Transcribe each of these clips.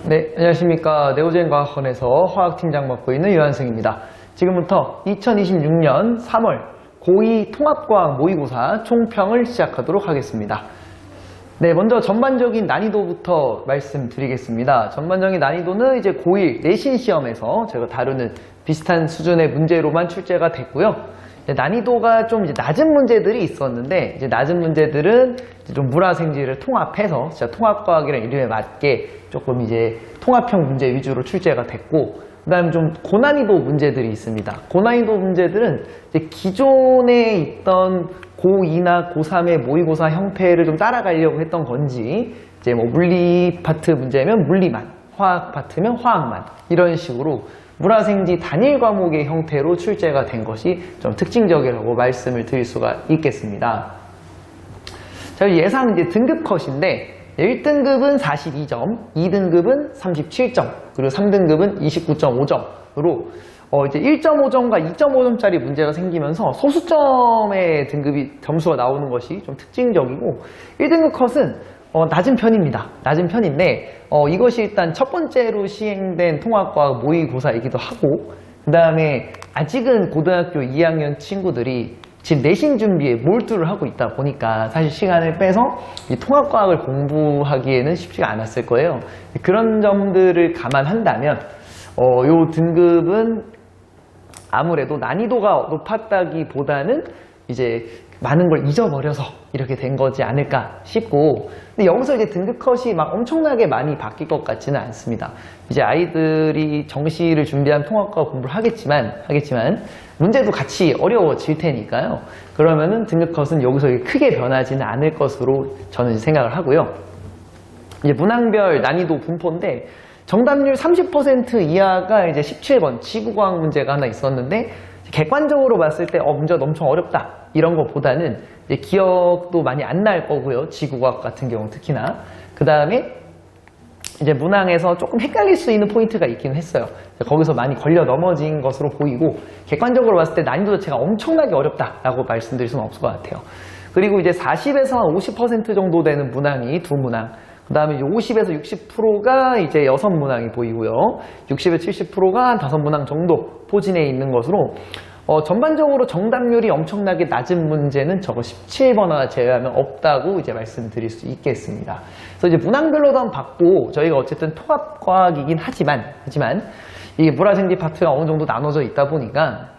네, 안녕하십니까. 네오젠과학원에서 화학팀장 맡고 있는 유한승입니다. 지금부터 2026년 3월 고2 통합과학 모의고사 총평을 시작하도록 하겠습니다. 네, 먼저 전반적인 난이도부터 말씀드리겠습니다. 전반적인 난이도는 이제 고1 내신 시험에서 제가 다루는 비슷한 수준의 문제로만 출제가 됐고요. 난이도가 좀 이제 낮은 문제들이 있었는데, 이제 낮은 문제들은 이제 좀 물화생지를 통합해서 진짜 통합과학이라는 이름에 맞게 조금 이제 통합형 문제 위주로 출제가 됐고, 그 다음에 좀 고난이도 문제들이 있습니다. 고난이도 문제들은 이제 기존에 있던 고2나 고3의 모의고사 형태를 좀 따라가려고 했던 건지, 이제 뭐 물리 파트 문제면 물리만, 화학 파트면 화학만, 이런 식으로 물화생지 단일 과목의 형태로 출제가 된 것이 좀 특징적이라고 말씀을 드릴 수가 있겠습니다. 저희 예상 이제 등급 컷인데 1등급은 42점, 2등급은 37점, 그리고 3등급은 29.5점으로 이제 1.5점과 2.5점짜리 문제가 생기면서 소수점의 등급이 점수가 나오는 것이 좀 특징적이고, 1등급 컷은 낮은 편입니다. 낮은 편인데 이것이 일단 첫 번째로 시행된 통합과학 모의고사이기도 하고, 그 다음에 아직은 고등학교 2학년 친구들이 지금 내신 준비에 몰두를 하고 있다 보니까 사실 시간을 빼서 이 통합과학을 공부하기에는 쉽지가 않았을 거예요. 그런 점들을 감안한다면 요 등급은 아무래도 난이도가 높았다기보다는 이제 많은 걸 잊어버려서 이렇게 된 거지 않을까 싶고, 근데 여기서 이제 등급 컷이 막 엄청나게 많이 바뀔 것 같지는 않습니다. 이제 아이들이 정시를 준비한 통합과학 공부를 하겠지만 문제도 같이 어려워질 테니까요. 그러면은 등급 컷은 여기서 크게 변하지는 않을 것으로 저는 생각을 하고요. 이제 문항별 난이도 분포인데 정답률 30% 이하가 이제 17번 지구과학 문제가 하나 있었는데, 객관적으로 봤을 때 문제가 엄청 어렵다 이런 것보다는 이제 기억도 많이 안 날 거고요. 지구과학 같은 경우 특히나. 그 다음에 이제 문항에서 조금 헷갈릴 수 있는 포인트가 있긴 했어요. 거기서 많이 걸려 넘어진 것으로 보이고, 객관적으로 봤을 때 난이도 자체가 엄청나게 어렵다라고 말씀드릴 수는 없을 것 같아요. 그리고 이제 40에서 50% 정도 되는 문항이 두 문항, 그 다음에 이제 50에서 60%가 이제 6문항이 보이고요. 60에서 70%가 한 5문항 정도 포진해 있는 것으로 전반적으로 정답률이 엄청나게 낮은 문제는 저거 17번 하나 제외하면 없다고 이제 말씀드릴 수 있겠습니다. 그래서 이제 문항별로도 한번 봤고, 저희가 어쨌든 통합과학이긴 하지만 이게 물화생지 파트가 어느 정도 나눠져 있다 보니까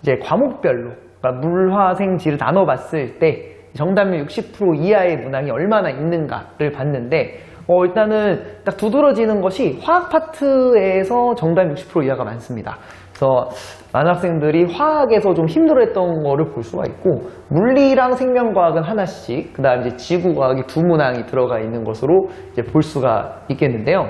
이제 과목별로, 그러니까 물화생지를 나눠봤을 때 정답률 60% 이하의 문항이 얼마나 있는가를 봤는데, 일단은 딱 두드러지는 것이 화학 파트에서 정답 60% 이하가 많습니다. 그래서 많은 학생들이 화학에서 좀 힘들어했던 거를 볼 수가 있고, 물리랑 생명과학은 하나씩, 그 다음 이제 지구과학이 두 문항이 들어가 있는 것으로 이제 볼 수가 있겠는데요.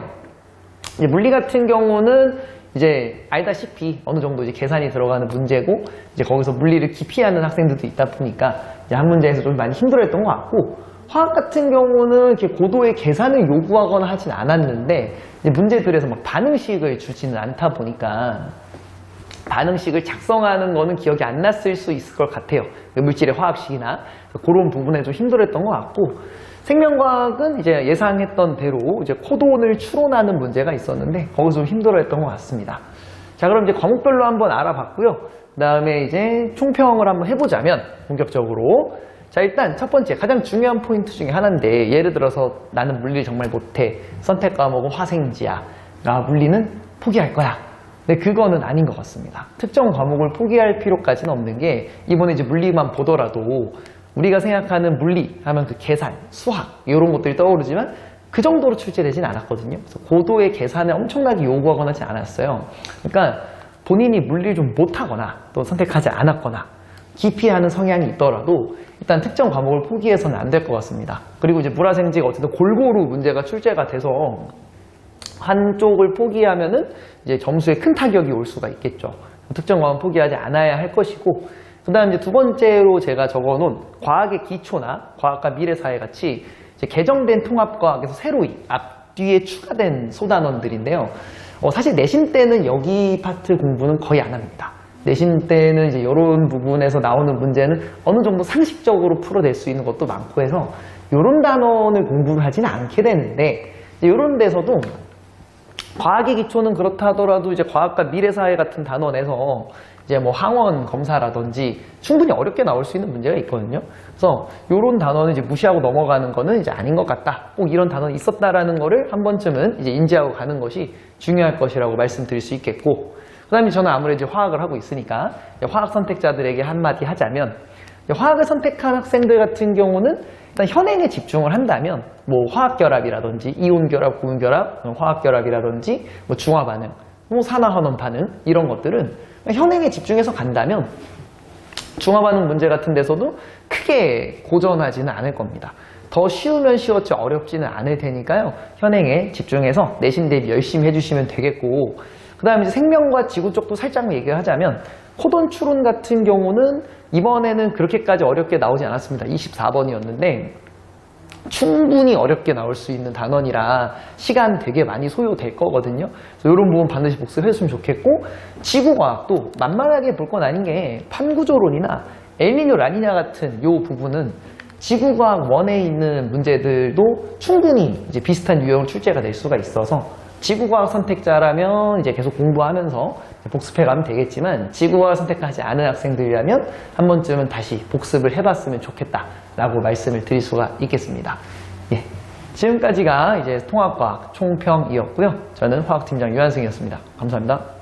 이제 물리 같은 경우는 이제 알다시피 어느 정도 이제 계산이 들어가는 문제고, 이제 거기서 물리를 기피하는 학생들도 있다 보니까 이제 한 문제에서 좀 많이 힘들어했던 것 같고, 화학 같은 경우는 이렇게 고도의 계산을 요구하거나 하진 않았는데, 이제 문제들에서 막 반응식을 주지는 않다 보니까 반응식을 작성하는 거는 기억이 안 났을 수 있을 것 같아요. 물질의 화학식이나 그런 부분에 좀 힘들었던 것 같고, 생명과학은 이제 예상했던 대로 이제 코돈을 추론하는 문제가 있었는데 거기서 좀 힘들어했던 것 같습니다. 자, 그럼 이제 과목별로 한번 알아봤고요. 그 다음에 이제 총평을 한번 해보자면 본격적으로, 자, 일단 첫 번째 가장 중요한 포인트 중에 하나인데, 예를 들어서 나는 물리를 정말 못해, 선택 과목은 화생지야, 나 물리는 포기할 거야. 근데 그거는 아닌 것 같습니다. 특정 과목을 포기할 필요까지는 없는 게, 이번에 이제 물리만 보더라도 우리가 생각하는 물리 하면 그 계산, 수학 이런 것들이 떠오르지만 그 정도로 출제되진 않았거든요. 그래서 고도의 계산을 엄청나게 요구하거나 하지 않았어요. 그러니까 본인이 물리를 좀 못하거나 또 선택하지 않았거나 기피하는 성향이 있더라도 일단 특정 과목을 포기해서는 안 될 것 같습니다. 그리고 이제 물화생지가 어쨌든 골고루 문제가 출제가 돼서 한쪽을 포기하면은 이제 점수에 큰 타격이 올 수가 있겠죠. 특정 과목 포기하지 않아야 할 것이고, 그 다음 이제 두 번째로 제가 적어놓은 과학의 기초나 과학과 미래사회 같이 이제 개정된 통합과학에서 새로이 앞뒤에 추가된 소단원들인데요. 사실 내신 때는 여기 파트 공부는 거의 안 합니다. 내신 때는 이제 이런 부분에서 나오는 문제는 어느 정도 상식적으로 풀어낼 수 있는 것도 많고 해서 이런 단원을 공부를 하지는 않게 되는데, 이런 데서도 과학의 기초는 그렇다 하더라도 이제 과학과 미래사회 같은 단원 내서 이제 뭐 항원 검사라든지 충분히 어렵게 나올 수 있는 문제가 있거든요. 그래서 이런 단원을 이제 무시하고 넘어가는 거는 이제 아닌 것 같다. 꼭 이런 단원이 있었다라는 거를 한 번쯤은 이제 인지하고 가는 것이 중요할 것이라고 말씀드릴 수 있겠고, 그 다음에 저는 아무래도 이제 화학을 하고 있으니까 화학 선택자들에게 한마디 하자면, 화학을 선택한 학생들 같은 경우는 일단 현행에 집중을 한다면 뭐 화학결합이라든지 이온결합, 고온결합, 화학결합이라든지 뭐 중화반응, 뭐 산화환원 반응 이런 것들은 현행에 집중해서 간다면 중화반응 문제 같은 데서도 크게 고전하지는 않을 겁니다. 더 쉬우면 쉬웠지 어렵지는 않을 테니까요. 현행에 집중해서 내신 대비 열심히 해주시면 되겠고, 그 다음에 이제 생명과 지구 쪽도 살짝 얘기를 하자면 코돈 추론 같은 경우는 이번에는 그렇게까지 어렵게 나오지 않았습니다. 24번이었는데 충분히 어렵게 나올 수 있는 단원이라 시간 되게 많이 소요될 거거든요. 그래서 이런 부분 반드시 복습했으면 좋겠고, 지구과학도 만만하게 볼 건 아닌 게 판구조론이나 엘니뇨 라니냐 같은 요 부분은 지구과학 1에 있는 문제들도 충분히 이제 비슷한 유형으로 출제가 될 수가 있어서 지구과학 선택자라면 이제 계속 공부하면서 복습해가면 되겠지만, 지구과학 선택하지 않은 학생들이라면 한 번쯤은 다시 복습을 해봤으면 좋겠다라고 말씀을 드릴 수가 있겠습니다. 예, 지금까지가 이제 통합과학 총평이었고요. 저는 화학팀장 유한승이었습니다. 감사합니다.